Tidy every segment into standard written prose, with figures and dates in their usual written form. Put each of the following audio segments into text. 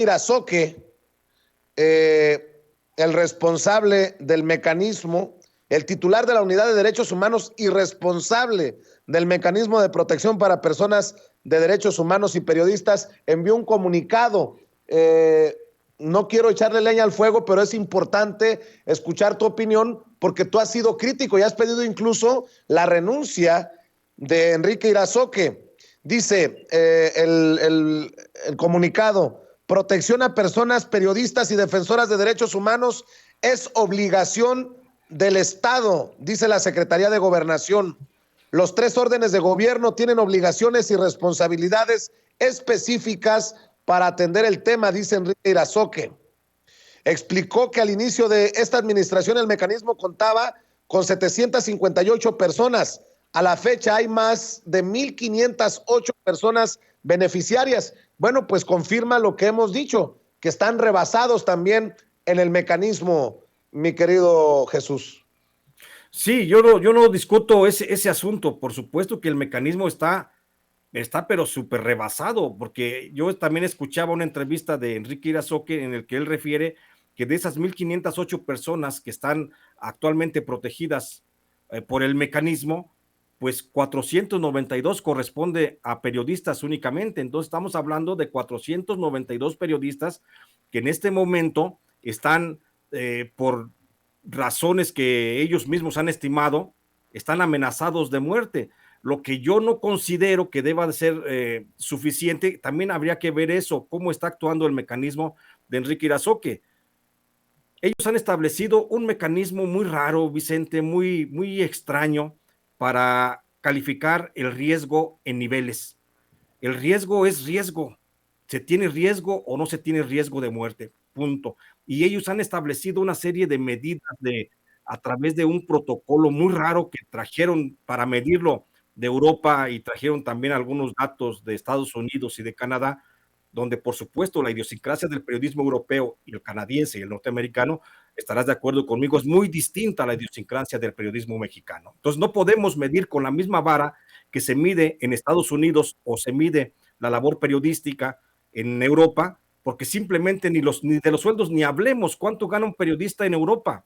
Irazoque, el responsable del mecanismo, el titular de la Unidad de Derechos Humanos y responsable del mecanismo de protección para personas de derechos humanos y periodistas, envió un comunicado. No quiero echarle leña al fuego, pero es importante escuchar tu opinión porque tú has sido crítico y has pedido incluso la renuncia de Enrique Irazoque. Dice el comunicado: protección a personas, periodistas y defensoras de derechos humanos es obligación del Estado, dice la Secretaría de Gobernación. Los 3 órdenes de gobierno tienen obligaciones y responsabilidades específicas para atender el tema, dice Enrique Irazoque. Explicó que al inicio de esta administración el mecanismo contaba con 758 personas. A la fecha hay más de 1,508 personas beneficiarias. Bueno, pues confirma lo que hemos dicho, que están rebasados también en el mecanismo, mi querido Jesús. Sí, yo no discuto ese asunto. Por supuesto que el mecanismo está pero súper rebasado, porque yo también escuchaba una entrevista de Enrique Irazoque en el que él refiere que de esas 1,508 personas que están actualmente protegidas por el mecanismo, pues 492 corresponde a periodistas únicamente. Entonces estamos hablando de 492 periodistas que en este momento están por razones que ellos mismos han estimado, están amenazados de muerte. Lo que yo no considero que deba de ser suficiente, también habría que ver eso, cómo está actuando el mecanismo de Enrique Irazoque. Ellos han establecido un mecanismo muy raro, Vicente, muy extraño para calificar el riesgo en niveles. El riesgo es riesgo. ¿Se tiene riesgo o no se tiene riesgo de muerte? Punto. Y ellos han establecido una serie de medidas a través de un protocolo muy raro que trajeron para medirlo de Europa y trajeron también algunos datos de Estados Unidos y de Canadá, donde por supuesto la idiosincrasia del periodismo europeo y el canadiense y el norteamericano, estarás de acuerdo conmigo, es muy distinta a la idiosincrasia del periodismo mexicano. Entonces no podemos medir con la misma vara que se mide en Estados Unidos o se mide la labor periodística en Europa, porque simplemente ni de los sueldos ni hablemos. ¿Cuánto gana un periodista en Europa?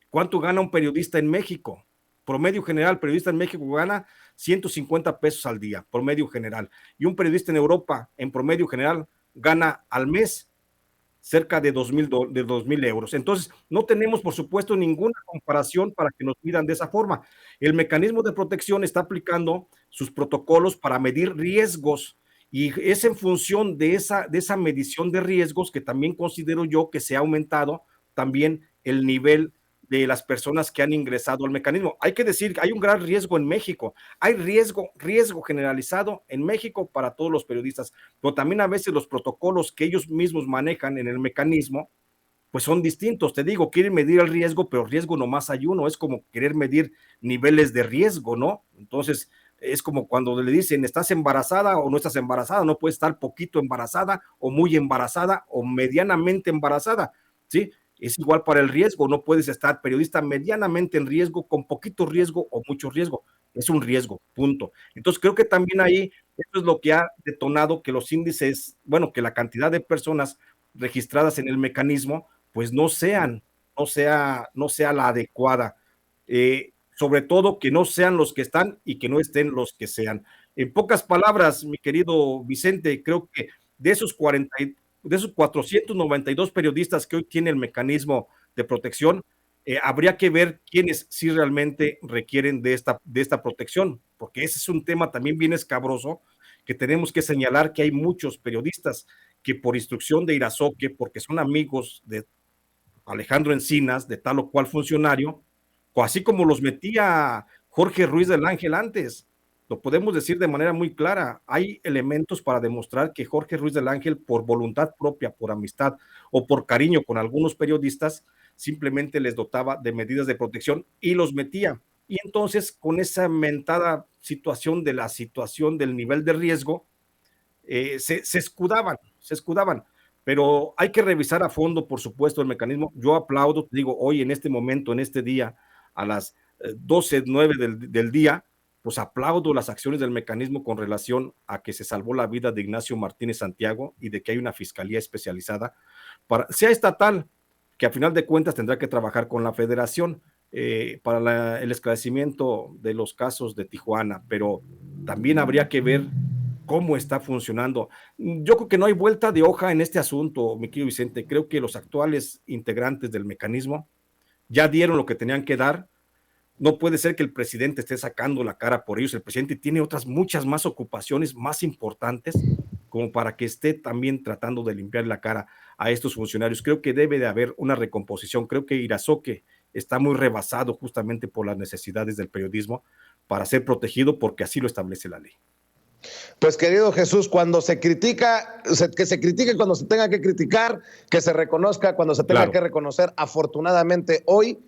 ¿Cuánto gana un periodista en México? Promedio general, periodista en México gana 150 pesos al día, promedio general. Y un periodista en Europa, en promedio general, gana al mes cerca de 2,000 euros. Entonces, no tenemos, por supuesto, ninguna comparación para que nos midan de esa forma. El mecanismo de protección está aplicando sus protocolos para medir riesgos y es en función de esa medición de riesgos que también considero yo que se ha aumentado también el nivel de las personas que han ingresado al mecanismo. Hay que decir que hay un gran riesgo en México, hay riesgo generalizado en México para todos los periodistas, pero también a veces los protocolos que ellos mismos manejan en el mecanismo, pues son distintos. Te digo, quieren medir el riesgo, pero riesgo nomás hay uno, es como querer medir niveles de riesgo, ¿no? Entonces, es como cuando le dicen, ¿estás embarazada o no estás embarazada? No puedes estar poquito embarazada o muy embarazada o medianamente embarazada, ¿sí? Es igual para el riesgo, no puedes estar periodista medianamente en riesgo, con poquito riesgo o mucho riesgo, es un riesgo, punto. Entonces creo que también ahí, eso es lo que ha detonado que los índices, bueno, que la cantidad de personas registradas en el mecanismo, pues no sea la adecuada. Sobre todo que no sean los que están y que no estén los que sean. En pocas palabras, mi querido Vicente, creo que de esos 492 periodistas que hoy tiene el mecanismo de protección, habría que ver quiénes sí realmente requieren de esta protección, porque ese es un tema también bien escabroso, que tenemos que señalar que hay muchos periodistas que por instrucción de Irazoque, porque son amigos de Alejandro Encinas, de tal o cual funcionario, o así como los metía Jorge Ruiz del Ángel antes, lo podemos decir de manera muy clara, hay elementos para demostrar que Jorge Ruiz del Ángel, por voluntad propia, por amistad o por cariño con algunos periodistas, simplemente les dotaba de medidas de protección y los metía. Y entonces, con esa mentada situación del nivel de riesgo, se escudaban. Pero hay que revisar a fondo, por supuesto, el mecanismo. Yo aplaudo, te digo, hoy en este momento, en este día, a las 12:09 del día, pues aplaudo las acciones del mecanismo con relación a que se salvó la vida de Ignacio Martínez Santiago y de que hay una fiscalía especializada, sea estatal, que a final de cuentas tendrá que trabajar con la federación para el esclarecimiento de los casos de Tijuana, pero también habría que ver cómo está funcionando. Yo creo que no hay vuelta de hoja en este asunto, mi querido Vicente. Creo que los actuales integrantes del mecanismo ya dieron lo que tenían que dar. No puede ser que el presidente esté sacando la cara por ellos. El presidente tiene otras muchas más ocupaciones más importantes como para que esté también tratando de limpiar la cara a estos funcionarios. Creo que debe de haber una recomposición. Creo que Irazoque está muy rebasado justamente por las necesidades del periodismo para ser protegido porque así lo establece la ley. Pues querido Jesús, cuando se critica, que se critique cuando se tenga que criticar, que se reconozca cuando se tenga que reconocer. Afortunadamente hoy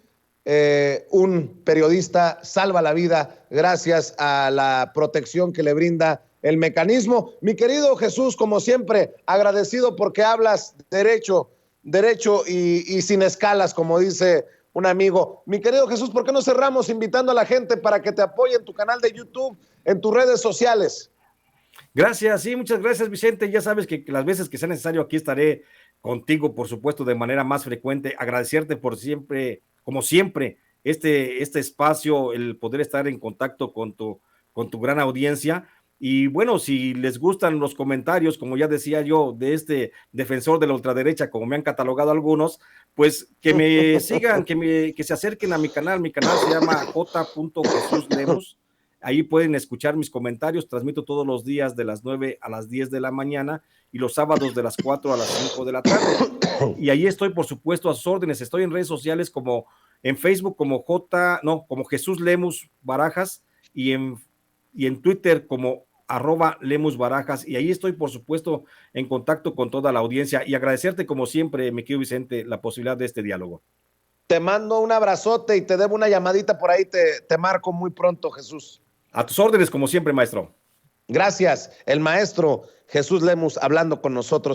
un periodista salva la vida gracias a la protección que le brinda el mecanismo. Mi querido Jesús, como siempre, agradecido porque hablas derecho y sin escalas, como dice un amigo. Mi querido Jesús, ¿por qué no cerramos invitando a la gente para que te apoye en tu canal de YouTube, en tus redes sociales? Gracias, sí, muchas gracias, Vicente. Ya sabes que las veces que sea necesario aquí estaré contigo, por supuesto, de manera más frecuente. Agradecerte por siempre, como siempre, este espacio, el poder estar en contacto con tu gran audiencia. Y bueno, si les gustan los comentarios, como ya decía yo, de este defensor de la ultraderecha, como me han catalogado algunos, pues que me sigan, que se acerquen a mi canal. Mi canal se llama J.Jesús Ahí pueden escuchar mis comentarios. Transmito todos los días de las 9 a las 10 de la mañana y los sábados de las 4 a las 5 de la tarde. Y ahí estoy, por supuesto, a sus órdenes. Estoy en redes sociales como en Facebook como como Jesús Lemus Barajas y en Twitter como @LemusBarajas. Y ahí estoy, por supuesto, en contacto con toda la audiencia y agradecerte, como siempre, mi querido Vicente, la posibilidad de este diálogo. Te mando un abrazote y te debo una llamadita por ahí, te marco muy pronto, Jesús. A tus órdenes, como siempre, maestro. Gracias, el maestro Jesús Lemus hablando con nosotros.